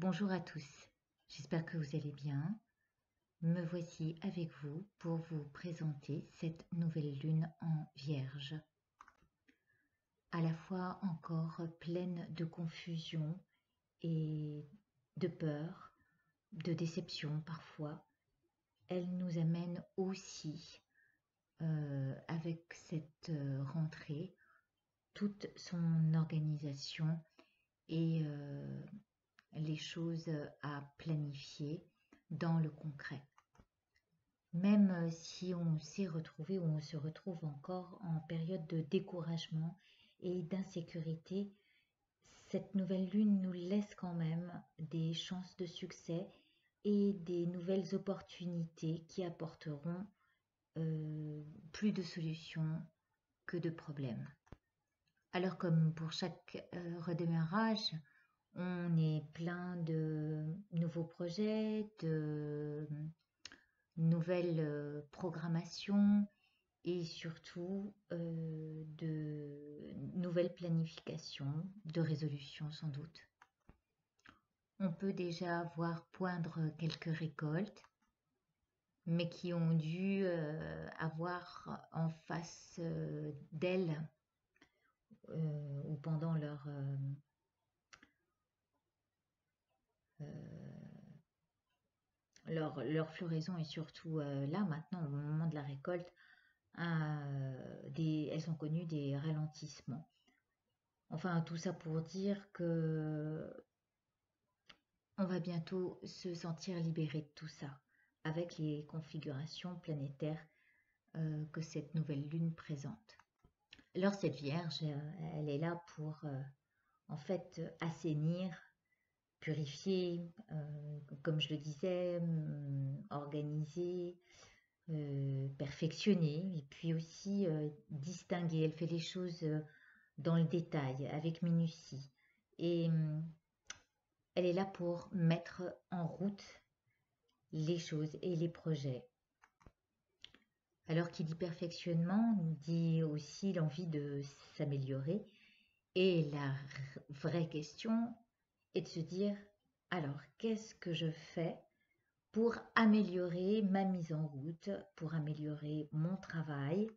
Bonjour à tous, j'espère que vous allez bien. Me voici avec vous pour vous présenter cette nouvelle lune en Vierge, à la fois encore pleine de confusion et de peur, de déception parfois. Elle nous amène aussi, avec cette rentrée, toute son organisation et les choses à planifier dans le concret. Même si on s'est retrouvé ou on se retrouve encore en période de découragement et d'insécurité, cette nouvelle lune nous laisse quand même des chances de succès et des nouvelles opportunités qui apporteront plus de solutions que de problèmes. Alors comme pour chaque redémarrage, on est plein de nouveaux projets, de nouvelles programmations et surtout de nouvelles planifications, de résolutions sans doute. On peut déjà voir poindre quelques récoltes, mais qui ont dû avoir en face d'elles ou pendant leur floraison et surtout là maintenant au moment de la récolte, elles ont connu des ralentissements. Enfin, tout ça pour dire que on va bientôt se sentir libéré de tout ça, avec les configurations planétaires que cette nouvelle lune présente. Alors cette Vierge, elle est là pour en fait assainir, purifier, comme je le disais, organiser, perfectionner et puis aussi distinguer. Elle fait les choses dans le détail, avec minutie. Et elle est là pour mettre en route les choses et les projets. Alors qui dit perfectionnement, dit aussi l'envie de s'améliorer. Et la vraie question est de se dire, alors qu'est-ce que je fais pour améliorer ma mise en route, pour améliorer mon travail,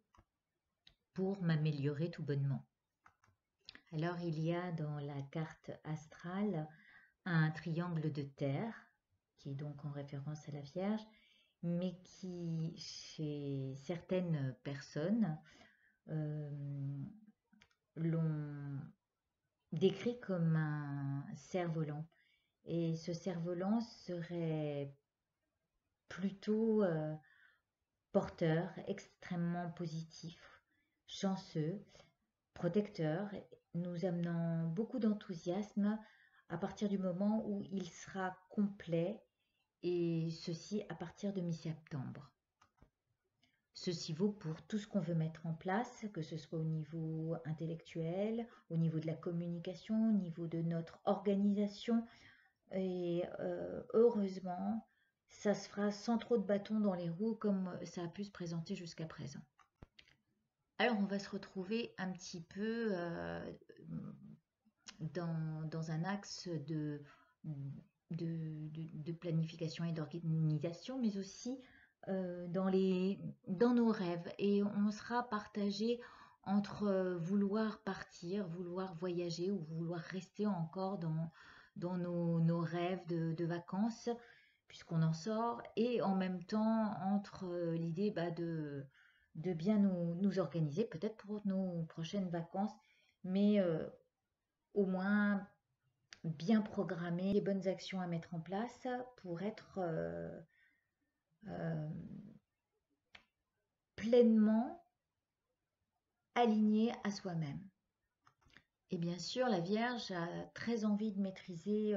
pour m'améliorer tout bonnement. Alors il y a dans la carte astrale un triangle de terre, qui est donc en référence à la Vierge, mais qui, chez certaines personnes, l'ont décrit comme un cerf-volant. Et ce cerf-volant serait plutôt porteur, extrêmement positif, chanceux, protecteur, nous amenant beaucoup d'enthousiasme à partir du moment où il sera complet, et ceci à partir de mi-septembre. Ceci vaut pour tout ce qu'on veut mettre en place, que ce soit au niveau intellectuel, au niveau de la communication, au niveau de notre organisation. Et heureusement, ça se fera sans trop de bâtons dans les roues comme ça a pu se présenter jusqu'à présent. Alors on va se retrouver un petit peu dans un axe de planification et d'organisation, mais aussi dans nos rêves. Et on sera partagé entre vouloir partir, vouloir voyager ou vouloir rester encore dans nos rêves de vacances, puisqu'on en sort, et en même temps entre l'idée de bien nous organiser, peut-être pour nos prochaines vacances, mais au moins bien programmer les bonnes actions à mettre en place pour être euh, pleinement aligné à soi-même. Et bien sûr, la Vierge a très envie de maîtriser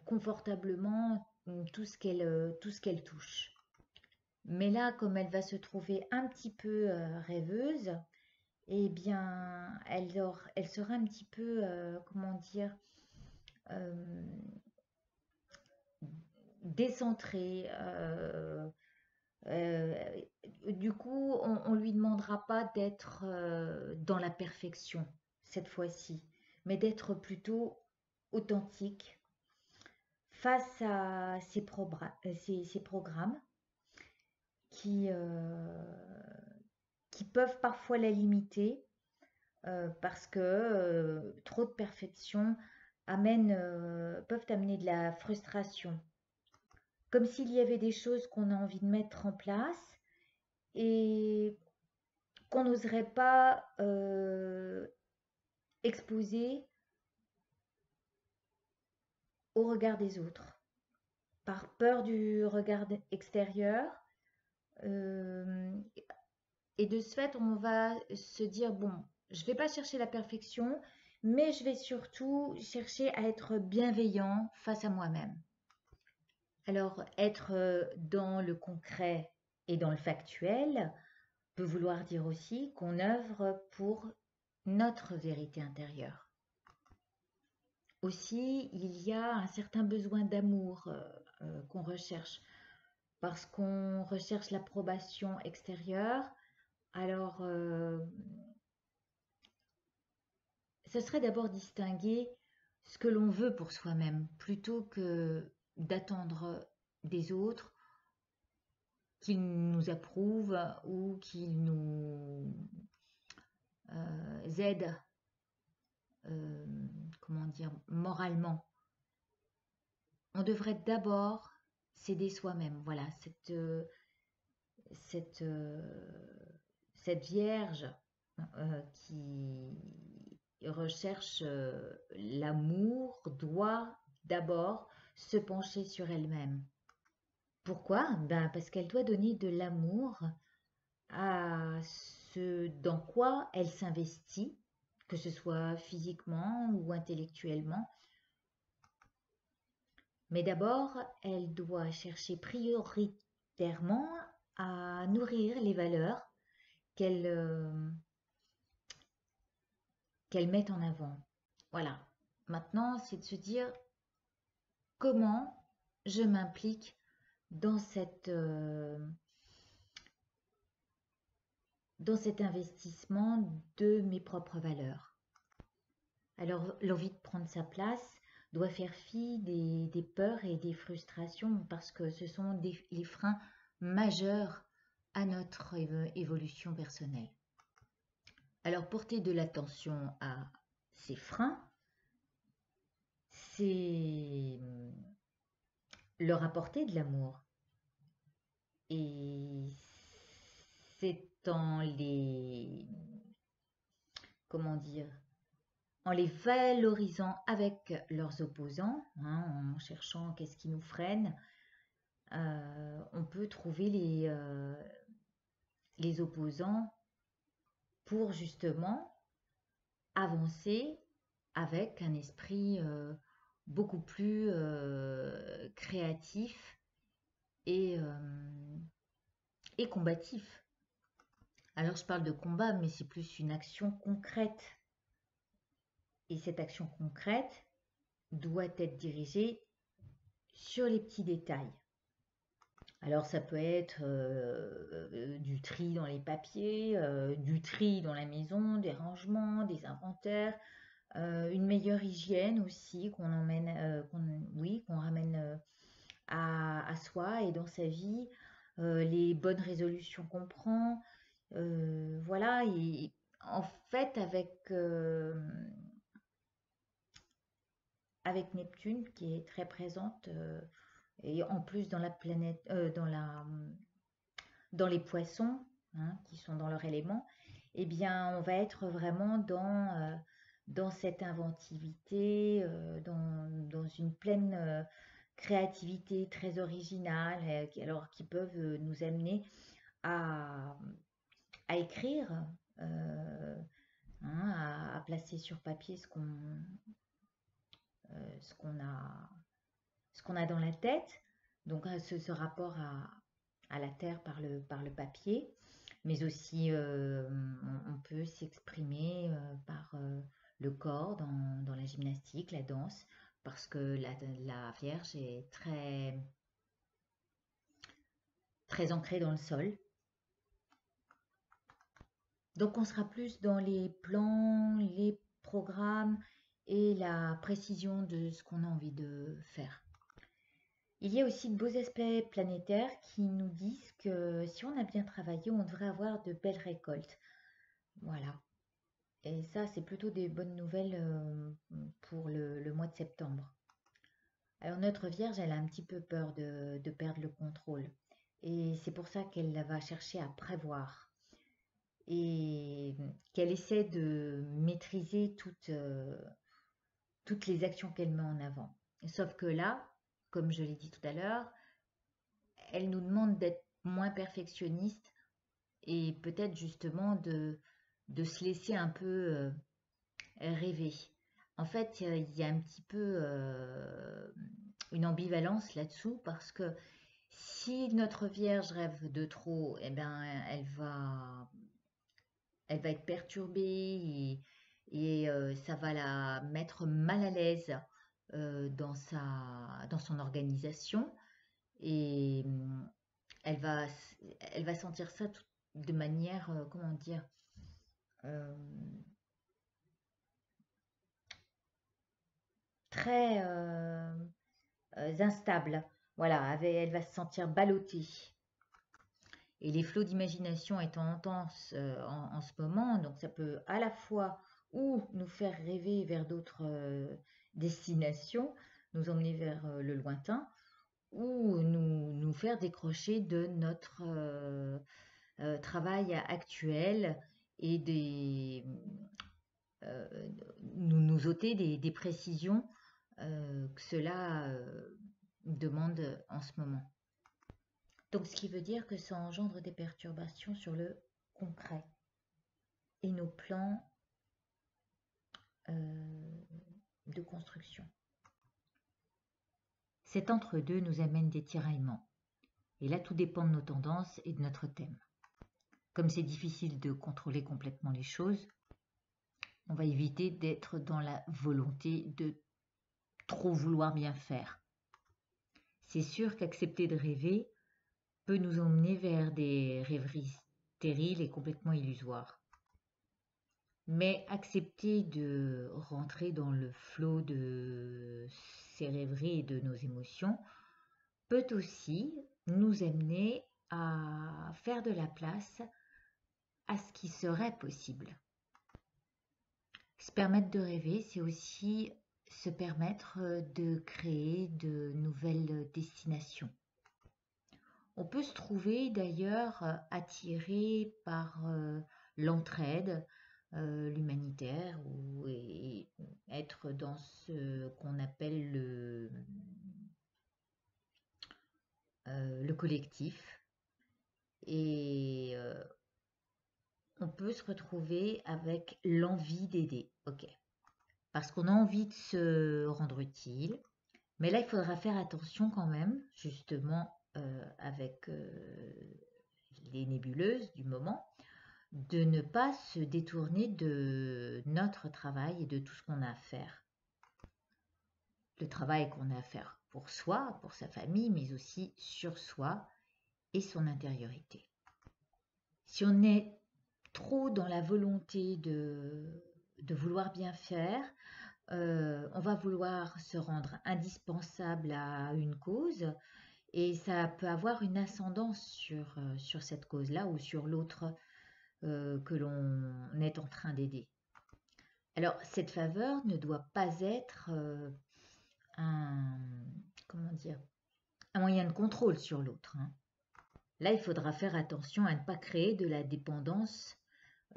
confortablement tout ce qu'elle touche. Mais là, comme elle va se trouver un petit peu rêveuse, eh bien, elle sera un petit peu, comment dire, décentrée. Du coup, on ne lui demandera pas d'être dans la perfection cette fois-ci, mais d'être plutôt authentique face à ces programmes qui, qui peuvent parfois la limiter parce que trop de perfection peuvent amener de la frustration. Comme s'il y avait des choses qu'on a envie de mettre en place et qu'on n'oserait pas exposer au regard des autres, par peur du regard extérieur. euh, et de ce fait, on va se dire, bon, je ne vais pas chercher la perfection, mais je vais surtout chercher à être bienveillant face à moi-même. Alors, être dans le concret et dans le factuel peut vouloir dire aussi qu'on œuvre pour notre vérité intérieure. Aussi, il y a un certain besoin d'amour qu'on recherche parce qu'on recherche l'approbation extérieure. Alors, ce serait d'abord distinguer ce que l'on veut pour soi-même plutôt que d'attendre des autres qu'ils nous approuvent ou qu'ils nous aident, comment dire, moralement. On devrait d'abord s'aider soi-même. Voilà, cette, cette Vierge qui recherche l'amour doit d'abord se pencher sur elle-même. Pourquoi? Ben, parce qu'elle doit donner de l'amour à ce dans quoi elle s'investit, que ce soit physiquement ou intellectuellement. Mais d'abord, elle doit chercher prioritairement à nourrir les valeurs qu'elle qu'elle met en avant. Voilà. Maintenant, c'est de se dire comment je m'implique dans dans cet investissement de mes propres valeurs. Alors, l'envie de prendre sa place doit faire fi des peurs et des frustrations parce que ce sont les freins majeurs à notre évolution personnelle. Alors, porter de l'attention à ces freins, c'est leur apporter de l'amour. Et c'est en comment dire, en les valorisant avec leurs opposants, hein, en cherchant qu'est-ce qui nous freine, on peut trouver les opposants pour justement avancer avec un esprit beaucoup plus créatif et, et combatif. Alors je parle de combat, mais c'est plus une action concrète. Et cette action concrète doit être dirigée sur les petits détails. Alors ça peut être du tri dans les papiers, du tri dans la maison, des rangements, des inventaires, une meilleure hygiène aussi qu'on ramène à soi et dans sa vie, les bonnes résolutions qu'on prend, voilà. Et en fait, avec Neptune qui est très présente et en plus dans la planète, dans les poissons hein, qui sont dans leur élément, eh bien, on va être vraiment dans cette inventivité, dans une pleine créativité très originale, alors qui peuvent nous amener à, à écrire, hein, à placer sur papier ce qu'on a dans la tête. Donc ce rapport à la terre par le papier, mais aussi on peut s'exprimer par le corps dans la gymnastique, la danse, parce que la Vierge est très ancrée dans le sol. Donc on sera plus dans les plans, les programmes et la précision de ce qu'on a envie de faire. Il y a aussi de beaux aspects planétaires qui nous disent que si on a bien travaillé, on devrait avoir de belles récoltes. Voilà. Et ça, c'est plutôt des bonnes nouvelles pour le mois de septembre. Alors notre Vierge, elle a un petit peu peur de perdre le contrôle. Et c'est pour ça qu'elle va chercher à prévoir et qu'elle essaie de maîtriser toutes les actions qu'elle met en avant. Sauf que là, comme je l'ai dit tout à l'heure, elle nous demande d'être moins perfectionniste et peut-être justement de se laisser un peu rêver. En fait, il y a un petit peu une ambivalence là-dessous parce que si notre Vierge rêve de trop, eh ben, elle va être perturbée et ça va la mettre mal à l'aise dans son organisation et elle va, elle va sentir ça de manière, comment dire, euh, très instable. Voilà, elle va se sentir ballottée. Et les flots d'imagination étant intenses en ce moment, donc ça peut à la fois ou nous faire rêver vers d'autres destinations, nous emmener vers le lointain, ou nous faire décrocher de notre travail actuel et euh, nous ôter des précisions que cela demande en ce moment. Donc, ce qui veut dire que ça engendre des perturbations sur le concret et nos plans de construction. Cet entre-deux nous amène des tiraillements. Et là, tout dépend de nos tendances et de notre thème. Comme c'est difficile de contrôler complètement les choses, on va éviter d'être dans la volonté de trop vouloir bien faire. C'est sûr qu'accepter de rêver peut nous emmener vers des rêveries stériles et complètement illusoires. Mais accepter de rentrer dans le flot de ces rêveries et de nos émotions peut aussi nous amener à faire de la place à ce qui serait possible. Se permettre de rêver, c'est aussi se permettre de créer de nouvelles destinations. On peut se trouver d'ailleurs attiré par l'entraide, l'humanitaire, ou être dans ce qu'on appelle le collectif. Et on peut se retrouver avec l'envie d'aider, ok. Parce qu'on a envie de se rendre utile, mais là il faudra faire attention quand même, justement avec les nébuleuses du moment, de ne pas se détourner de notre travail et de tout ce qu'on a à faire. Le travail qu'on a à faire pour soi, pour sa famille, mais aussi sur soi et son intériorité. Si on est trop dans la volonté de vouloir bien faire, on va vouloir se rendre indispensable à une cause et ça peut avoir une ascendance sur cette cause-là ou sur l'autre que l'on est en train d'aider. Alors, cette faveur ne doit pas être comment dire, un moyen de contrôle sur l'autre. Hein. Là, il faudra faire attention à ne pas créer de la dépendance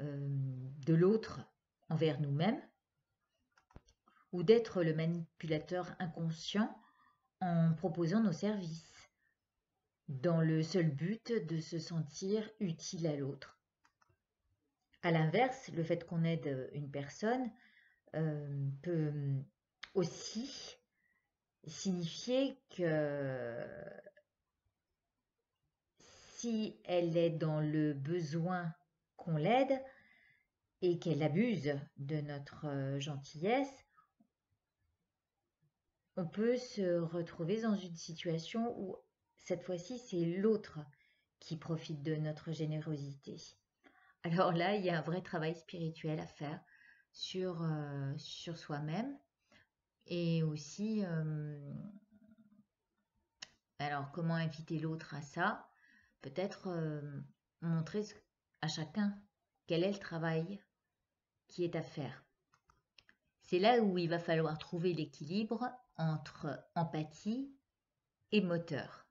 de l'autre envers nous-mêmes ou d'être le manipulateur inconscient en proposant nos services dans le seul but de se sentir utile à l'autre. À l'inverse, le fait qu'on aide une personne peut aussi signifier que si elle est dans le besoin qu'on l'aide et qu'elle abuse de notre gentillesse, on peut se retrouver dans une situation où cette fois-ci c'est l'autre qui profite de notre générosité. Alors là, il y a un vrai travail spirituel à faire sur soi-même et aussi, alors comment inviter l'autre à ça? Peut-être montrer à chacun quel est le travail qui est à faire. C'est là où il va falloir trouver l'équilibre entre empathie et moteur.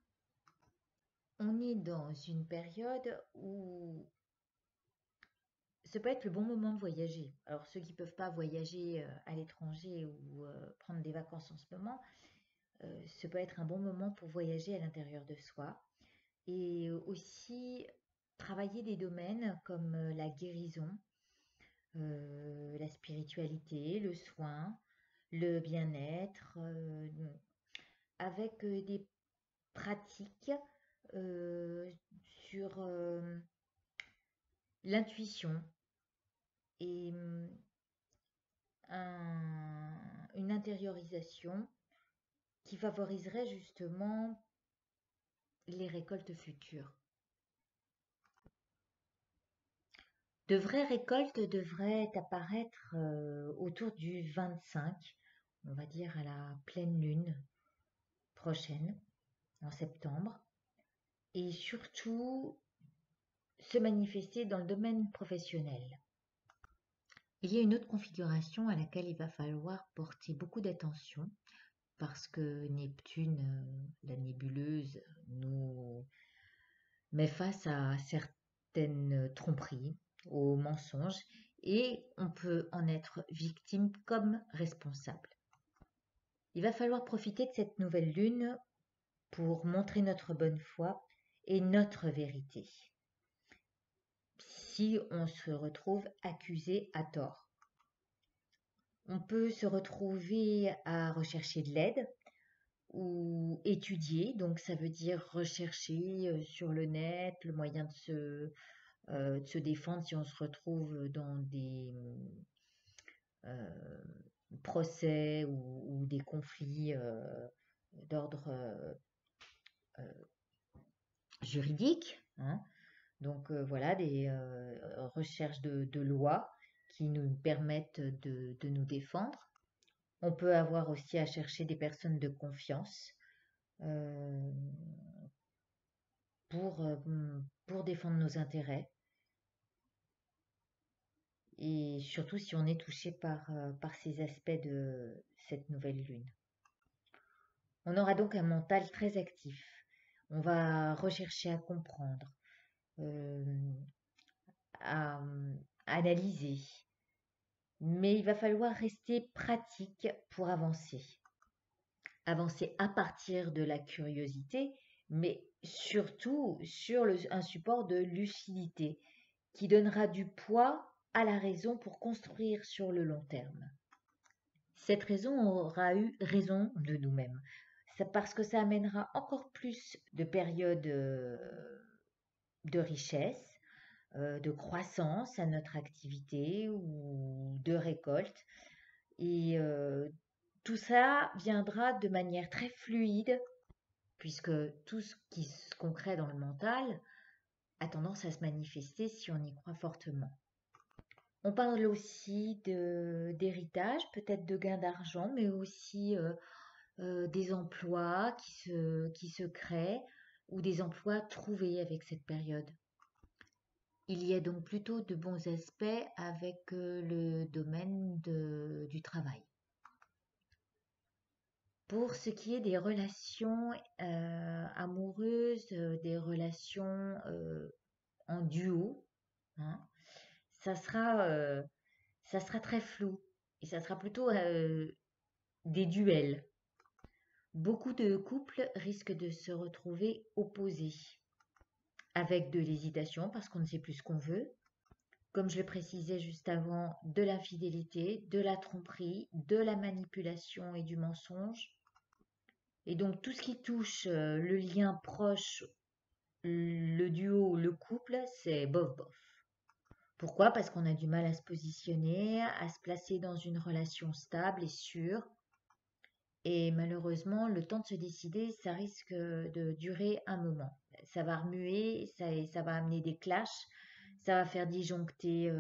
On est dans une période où ce peut être le bon moment de voyager. Alors ceux qui ne peuvent pas voyager à l'étranger ou prendre des vacances en ce moment, ce peut être un bon moment pour voyager à l'intérieur de soi et aussi travailler des domaines comme la guérison, la spiritualité, le soin, le bien-être, avec des pratiques sur l'intuition et une intériorisation qui favoriserait justement les récoltes futures. De vraies récoltes devraient apparaître autour du 25, on va dire à la pleine lune prochaine, en septembre, et surtout se manifester dans le domaine professionnel. Il y a une autre configuration à laquelle il va falloir porter beaucoup d'attention parce que Neptune, la nébuleuse, nous met face à certaines tromperies, aux mensonges, et on peut en être victime comme responsable. Il va falloir profiter de cette nouvelle lune pour montrer notre bonne foi et notre vérité, si on se retrouve accusé à tort. On peut se retrouver à rechercher de l'aide ou étudier, donc ça veut dire rechercher sur le net le moyen de se défendre si on se retrouve dans des euh, procès ou des conflits d'ordre juridique, hein. Donc voilà, des recherches de lois qui nous permettent de nous défendre. On peut avoir aussi à chercher des personnes de confiance euh, pour défendre nos intérêts et surtout si on est touché par ces aspects de cette nouvelle lune. On aura donc un mental très actif. On va rechercher à comprendre, euh, à analyser, mais il va falloir rester pratique pour avancer. Avancer à partir de la curiosité, mais surtout sur un support de lucidité qui donnera du poids à la raison pour construire sur le long terme. Cette raison aura eu raison de nous-mêmes, parce que ça amènera encore plus de périodes de richesse, de croissance à notre activité ou de récolte. Et tout ça viendra de manière très fluide, puisque tout ce qu'on crée dans le mental a tendance à se manifester si on y croit fortement. On parle aussi d'héritage, peut-être de gain d'argent, mais aussi des emplois qui se créent ou des emplois trouvés avec cette période. Il y a donc plutôt de bons aspects avec le domaine du travail. Pour ce qui est des relations amoureuses, des relations en duo, hein, ça sera très flou et ça sera plutôt des duels. Beaucoup de couples risquent de se retrouver opposés, avec de l'hésitation parce qu'on ne sait plus ce qu'on veut, comme je le précisais juste avant, de l'infidélité, de la tromperie, de la manipulation et du mensonge. Et donc tout ce qui touche le lien proche, le duo, le couple, c'est bof bof. Pourquoi? Parce qu'on a du mal à se positionner, à se placer dans une relation stable et sûre. Et malheureusement, le temps de se décider, ça risque de durer un moment. Ça va remuer, ça va amener des clashs, ça va faire disjoncter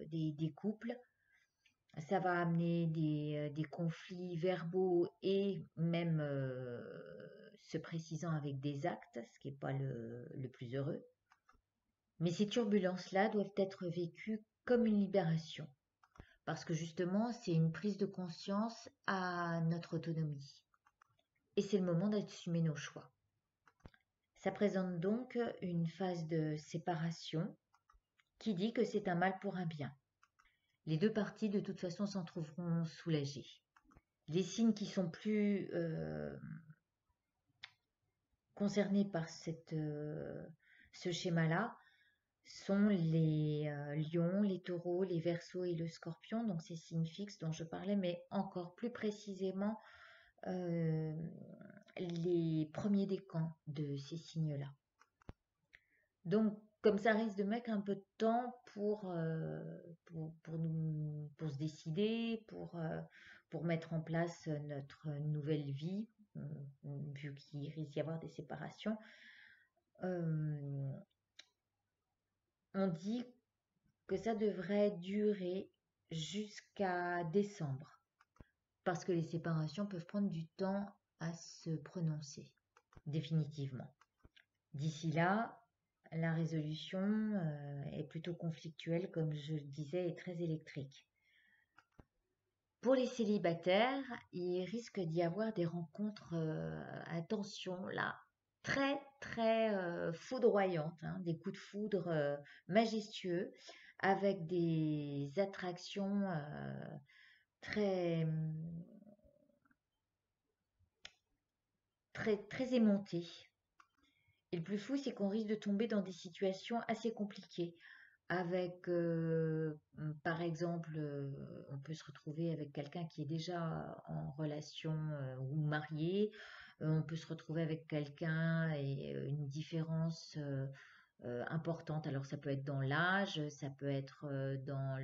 des couples. Ça va amener des conflits verbaux et même se précisant avec des actes, ce qui n'est pas le plus heureux. Mais ces turbulences-là doivent être vécues comme une libération, parce que justement, c'est une prise de conscience à notre autonomie. Et c'est le moment d'assumer nos choix. Ça présente donc une phase de séparation qui dit que c'est un mal pour un bien. Les deux parties, de toute façon, s'en trouveront soulagées. Les signes qui sont plus concernés par ce schéma-là sont les lions, les taureaux, les verseaux et le scorpion, donc ces signes fixes dont je parlais, mais encore plus précisément les premiers décans de ces signes-là. Donc, comme ça risque de mettre un peu de temps pour se décider, pour mettre en place notre nouvelle vie, vu qu'il risque d'y avoir des séparations, on dit que ça devrait durer jusqu'à décembre, parce que les séparations peuvent prendre du temps à se prononcer définitivement. D'ici là, la résolution est plutôt conflictuelle, comme je le disais, et très électrique. Pour les célibataires, il risque d'y avoir des rencontres, attention là, très très foudroyantes, hein, des coups de foudre majestueux, avec des attractions très très très aimantées. Et le plus fou, c'est qu'on risque de tomber dans des situations assez compliquées. Avec, par exemple, on peut se retrouver avec quelqu'un qui est déjà en relation ou marié. On peut se retrouver avec quelqu'un et une différence importante. Alors ça peut être dans l'âge, ça peut être dans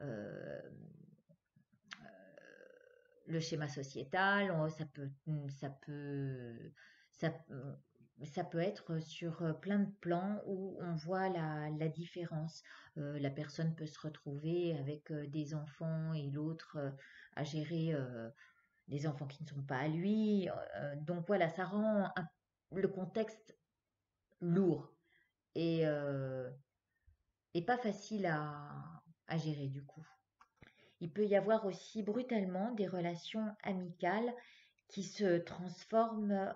euh, le schéma sociétal, ça, ça peut être sur plein de plans où on voit la différence. La personne peut se retrouver avec des enfants et l'autre à gérer des enfants qui ne sont pas à lui. Donc voilà, ça rend le contexte lourd et, euh, et pas facile à gérer du coup. Il peut y avoir aussi brutalement des relations amicales qui se transforment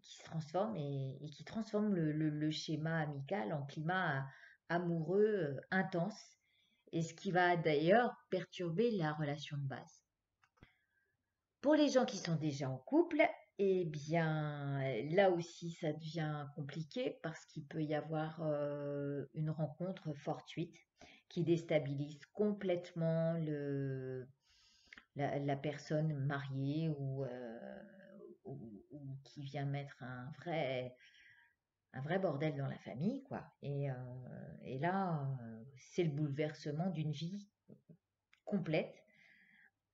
qui se transforment et qui transforment le schéma amical en climat amoureux intense, et ce qui va d'ailleurs perturber la relation de base. Pour les gens qui sont déjà en couple, eh bien, là aussi, ça devient compliqué parce qu'il peut y avoir une rencontre fortuite qui déstabilise complètement la personne mariée ou qui vient mettre un vrai bordel dans la famille, quoi. Et là, c'est le bouleversement d'une vie complète,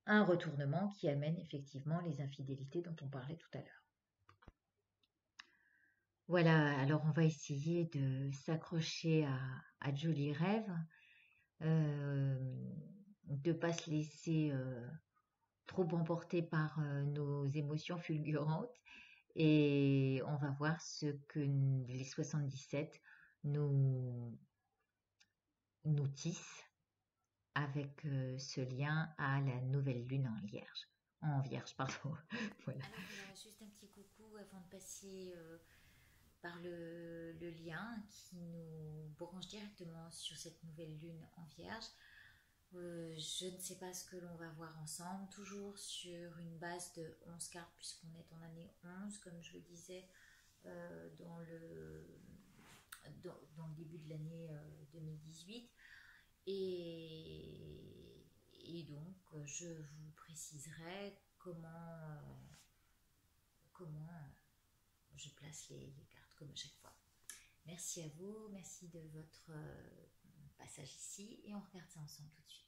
un retournement qui amène effectivement les infidélités dont on parlait tout à l'heure. Voilà, alors on va essayer de s'accrocher à de jolis rêves, de ne pas se laisser trop emporter par nos émotions fulgurantes, et on va voir ce que les 77 nous, nous tissent avec ce lien à la nouvelle lune en vierge, pardon. Voilà. Alors voilà, juste un petit coucou avant de passer par le lien qui nous branche directement sur cette nouvelle lune en vierge. Je ne sais pas ce que l'on va voir ensemble, toujours sur une base de 11 cartes puisqu'on est en année 11, comme je le disais dans dans le début de l'année 2018. Et donc, je vous préciserai comment je place les cartes, comme à chaque fois. Merci à vous, merci de votre passage ici, et on regarde ça ensemble tout de suite.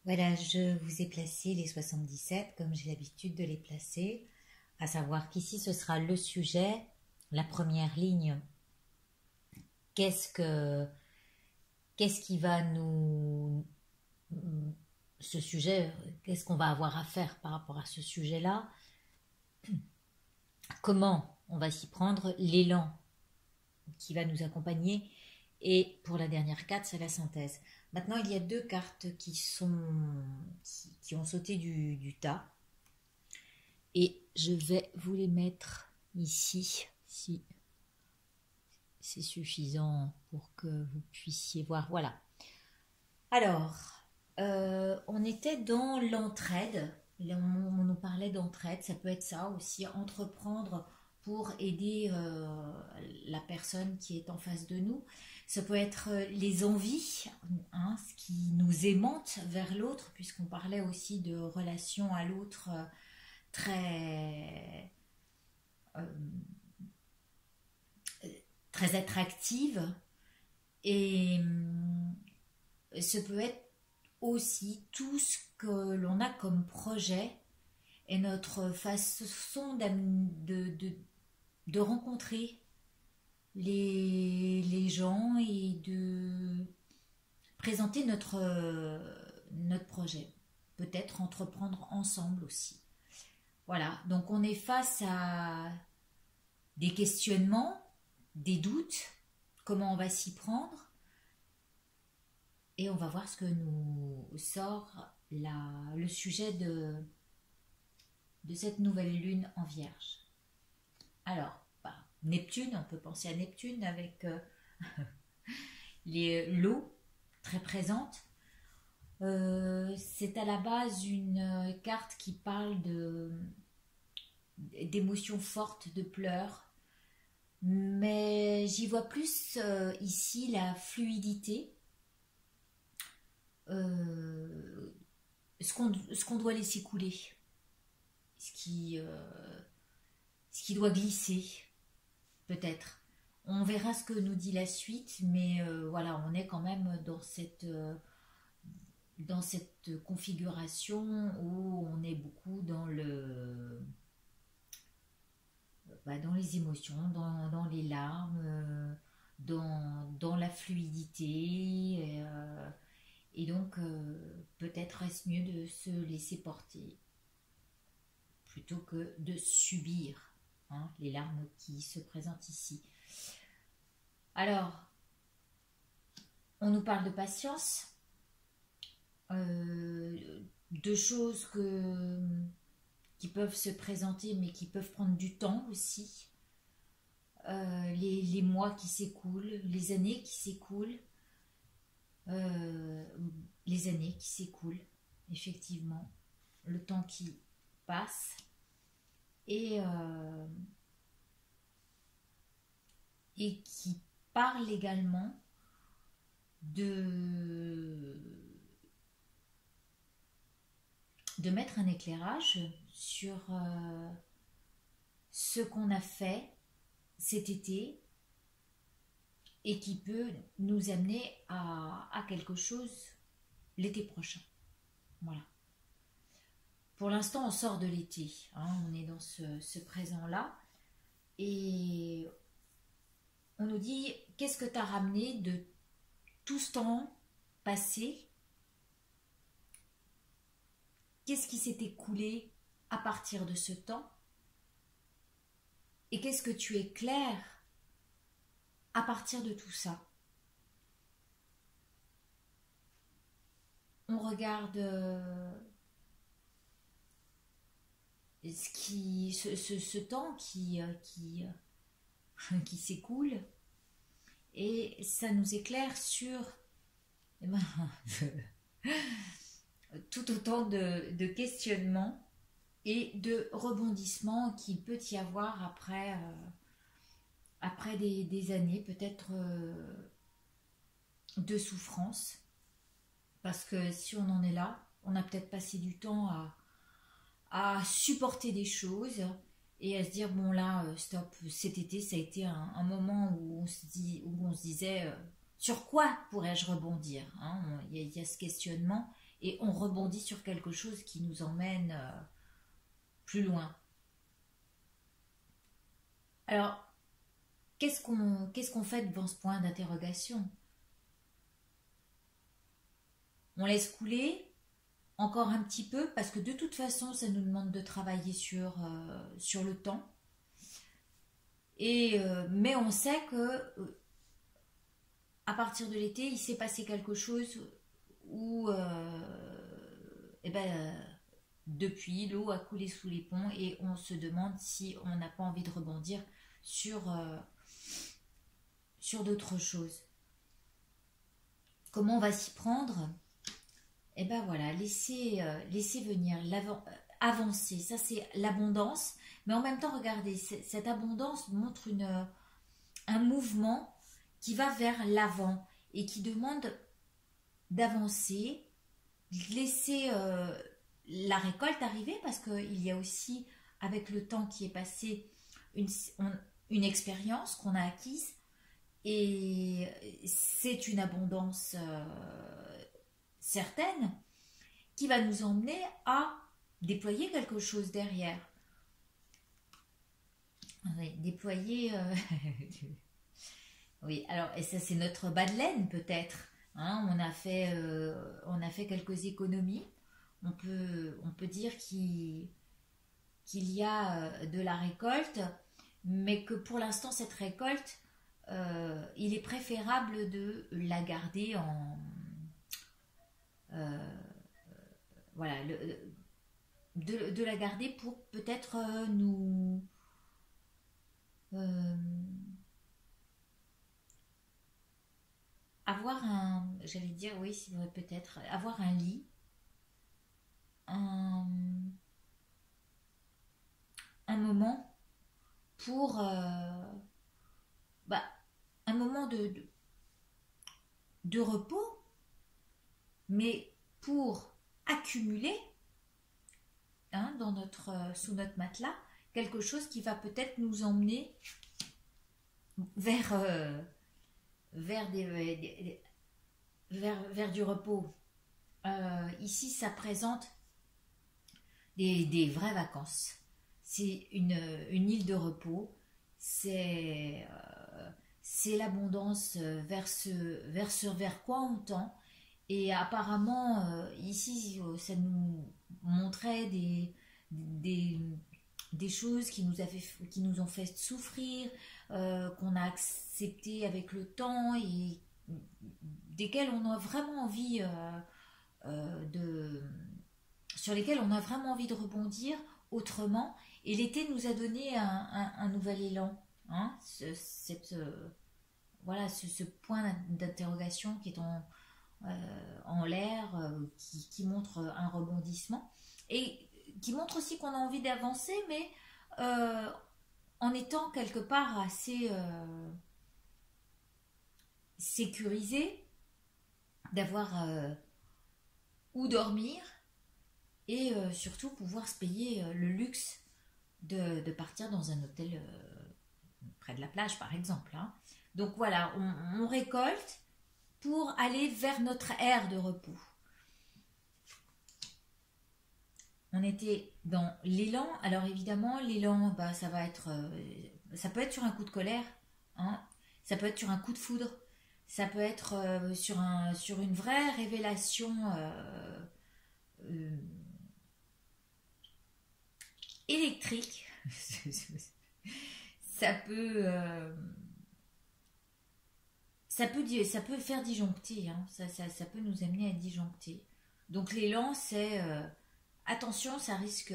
Voilà, je vous ai placé les 77 comme j'ai l'habitude de les placer, à savoir qu'ici ce sera le sujet, la première ligne. Qu'est-ce qui va ce sujet, qu'est-ce qu'on va avoir à faire par rapport à ce sujet-là? Comment on va s'y prendre? L'élan qui va nous accompagner. Et pour la dernière carte, c'est la synthèse. Maintenant, il y a deux cartes qui ont sauté du tas. Et je vais vous les mettre ici, si c'est suffisant pour que vous puissiez voir. Voilà. Alors, on était dans l'entraide. On nous parlait d'entraide. Ça peut être ça aussi, entreprendre pour aider la personne qui est en face de nous. Ça peut être les envies, hein, ce qui nous aimante vers l'autre, puisqu'on parlait aussi de relation à l'autre très, euh, très attractive. Et ce peut être aussi tout ce que l'on a comme projet et notre façon de rencontrer les gens et de présenter notre projet. Peut-être entreprendre ensemble aussi. Voilà, donc on est face à des questionnements, des doutes, comment on va s'y prendre, et on va voir ce que nous sort le sujet de cette nouvelle lune en Vierge. Alors, Neptune, on peut penser à Neptune avec l'eau très présente. C'est à la base une carte qui parle d'émotions fortes, de pleurs, mais j'y vois plus ici la fluidité, ce qu'on doit laisser couler, ce qui doit glisser, peut-être. On verra ce que nous dit la suite, mais voilà, on est quand même dans cette configuration où on est beaucoup dans dans les émotions, dans les larmes, dans la fluidité. Et donc, peut-être est-ce mieux de se laisser porter plutôt que de subir, hein, les larmes qui se présentent ici. Alors, on nous parle de patience, de choses qui peuvent se présenter mais qui peuvent prendre du temps aussi. Les mois qui s'écoulent, les années qui s'écoulent, les années qui s'écoulent, effectivement, le temps qui passe, et qui parle également de mettre un éclairage sur ce qu'on a fait cet été et qui peut nous amener à quelque chose l'été prochain. Voilà. Pour l'instant, on sort de l'été, hein, on est dans ce présent-là, et on nous dit, qu'est-ce que tu as ramené de tout ce temps passé? Qu'est-ce qui s'est écoulé à partir de ce temps? Et qu'est-ce que tu éclaires à partir de tout ça? On regarde ce temps qui s'écoule, et ça nous éclaire sur tout autant de questionnements et de rebondissements qu'il peut y avoir après des années peut-être de souffrance, parce que si on en est là, on a peut-être passé du temps à supporter des choses et à se dire, bon là, stop, cet été ça a été un moment où on se disait sur quoi pourrais-je rebondir, hein, il y a ce questionnement, et on rebondit sur quelque chose qui nous emmène plus loin. Alors, qu'est-ce qu'on fait devant ce point d'interrogation? On laisse couler encore un petit peu parce que de toute façon, ça nous demande de travailler sur le temps. Mais on sait que à partir de l'été, il s'est passé quelque chose où eh ben, depuis, l'eau a coulé sous les ponts et on se demande si on n'a pas envie de rebondir sur d'autres choses. Comment on va s'y prendre? Eh ben voilà, laisser venir, avancer. Ça, c'est l'abondance. Mais en même temps, regardez, cette abondance montre un mouvement qui va vers l'avant et qui demande d'avancer, de laisser la récolte arriver parce qu'il y a aussi, avec le temps qui est passé, une expérience qu'on a acquise et c'est une abondance certaine qui va nous emmener à déployer quelque chose derrière. Oui, déployer. Oui, alors, et ça c'est notre bas de laine peut-être. Hein, on a fait quelques économies. On peut dire qu'il y a de la récolte, mais que pour l'instant cette récolte, il est préférable de la garder euh, voilà, de la garder pour peut-être nous euh, avoir j'allais dire oui, c'est vrai, peut-être avoir un lit, un, un moment pour bah, un moment de repos, mais pour accumuler hein, sous notre matelas quelque chose qui va peut-être nous emmener vers, vers du repos. Ici, ça présente des vraies vacances. C'est une île de repos. C'est l'abondance vers quoi on tend. Et apparemment, ici, ça nous montrait des, des choses qui nous ont fait souffrir, qu'on a accepté avec le temps et desquelles on a vraiment envie sur lesquelles on a vraiment envie de rebondir autrement. Et l'été nous a donné un nouvel élan. Hein, voilà, ce point d'interrogation qui est en l'air, qui montre un rebondissement et qui montre aussi qu'on a envie d'avancer, mais euh, en étant quelque part assez sécurisé, d'avoir où dormir et surtout pouvoir se payer le luxe de partir dans un hôtel près de la plage par exemple. Hein. Donc voilà, on récolte pour aller vers notre aire de repos. On était dans l'élan. Alors évidemment, l'élan, bah, ça peut être sur un coup de colère, hein. Ça peut être sur un coup de foudre, ça peut être sur une vraie révélation euh, électrique. ça peut, euh, ça peut faire disjoncter, hein. Ça peut nous amener à disjoncter. Donc l'élan, c'est attention, ça risque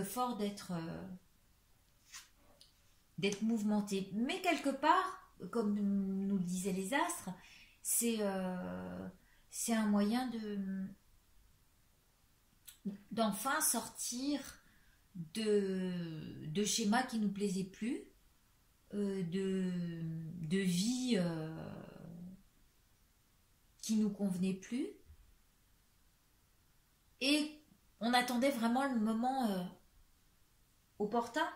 fort d'être mouvementé. Mais quelque part, comme nous le disaient les astres, c'est un moyen d'enfin sortir de schémas qui nous plaisaient plus, de vie qui nous convenait plus. Et on attendait vraiment le moment opportun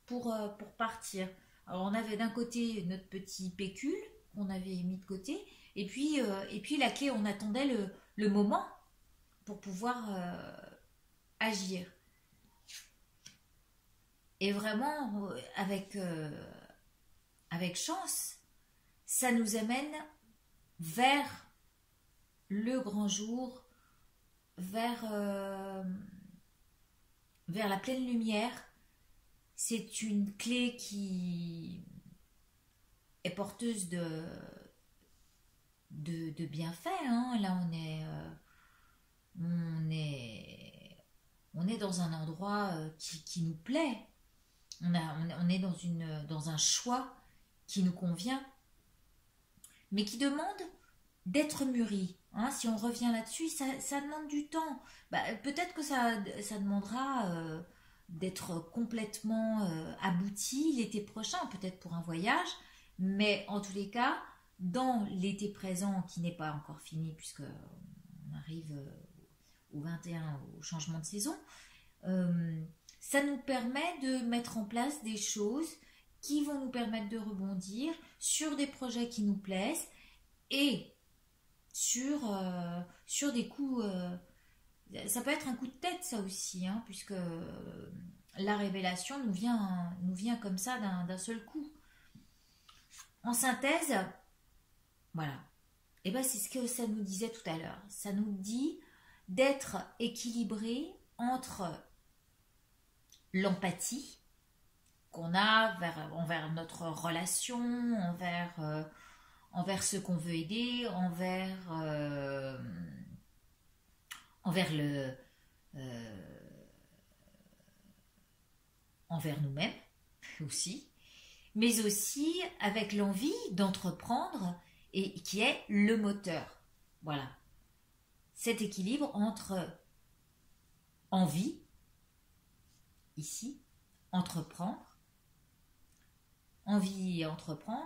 pour partir. Alors on avait d'un côté notre petit pécule qu'on avait mis de côté, et puis la clé, on attendait le moment pour pouvoir agir. Et vraiment, avec chance, ça nous amène vers le grand jour, vers la pleine lumière. C'est une clé qui est porteuse de bienfaits. Hein. Là, on est dans un endroit qui nous plaît. On est dans un choix qui nous convient, mais qui demande d'être mûri. Hein. Si on revient là-dessus, ça demande du temps. Peut-être que ça demandera d'être complètement abouti l'été prochain, peut-être pour un voyage, mais en tous les cas, dans l'été présent, qui n'est pas encore fini, puisque on arrive au 21, au changement de saison, ça nous permet de mettre en place des choses qui vont nous permettre de rebondir sur des projets qui nous plaisent et sur des coups. Ça peut être un coup de tête, ça aussi, hein, puisque la révélation nous vient comme ça d'un seul coup. En synthèse, voilà. Et c'est ce que ça nous disait tout à l'heure. Ça nous dit d'être équilibré entre l'empathie qu'on a envers notre relation, envers ceux qu'on veut aider, envers nous-mêmes aussi, mais aussi avec l'envie d'entreprendre et qui est le moteur. Voilà. Cet équilibre entre envie, ici, entreprendre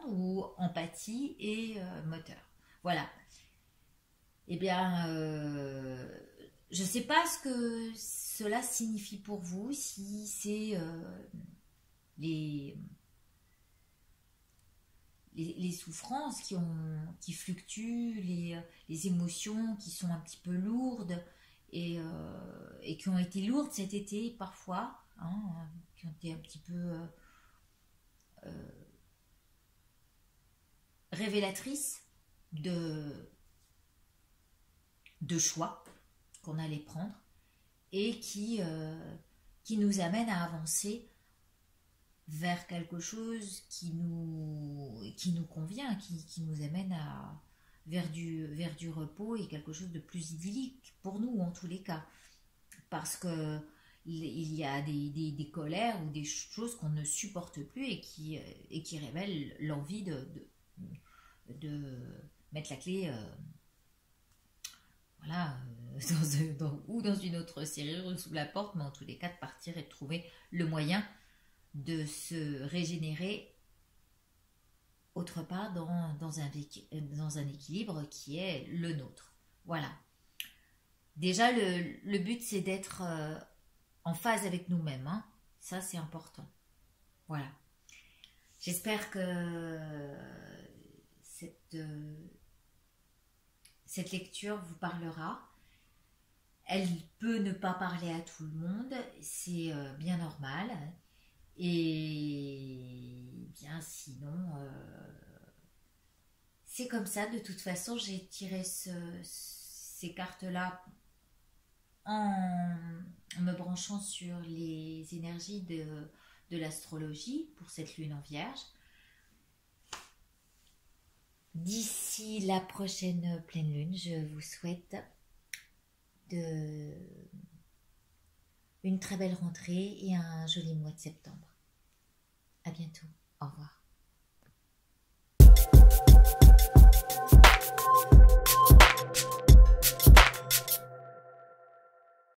ou empathie et moteur. Voilà. Eh bien, je ne sais pas ce que cela signifie pour vous, si c'est les souffrances qui fluctuent, les émotions qui sont un petit peu lourdes et qui ont été lourdes cet été parfois, hein, qui ont été un petit peu révélatrices de choix qu'on allait prendre et qui nous amènent à avancer vers quelque chose qui nous convient, qui nous amène vers du repos et quelque chose de plus idyllique pour nous en tous les cas, parce que il y a des colères ou des choses qu'on ne supporte plus et qui révèlent l'envie de mettre la clé voilà, ou dans une autre serrure ou sous la porte, mais en tous les cas de partir et de trouver le moyen de se régénérer autre part dans un équilibre qui est le nôtre. Voilà. Déjà, le but, c'est d'être en phase avec nous-mêmes. Hein. Ça, c'est important. Voilà. J'espère que cette lecture vous parlera. Elle peut ne pas parler à tout le monde, c'est bien normal. Et bien sinon, c'est comme ça. De toute façon, j'ai tiré ces cartes-là en me branchant sur les énergies de l'astrologie pour cette lune en Vierge. D'ici la prochaine pleine lune, je vous souhaite une très belle rentrée et un joli mois de septembre. À bientôt. Au revoir.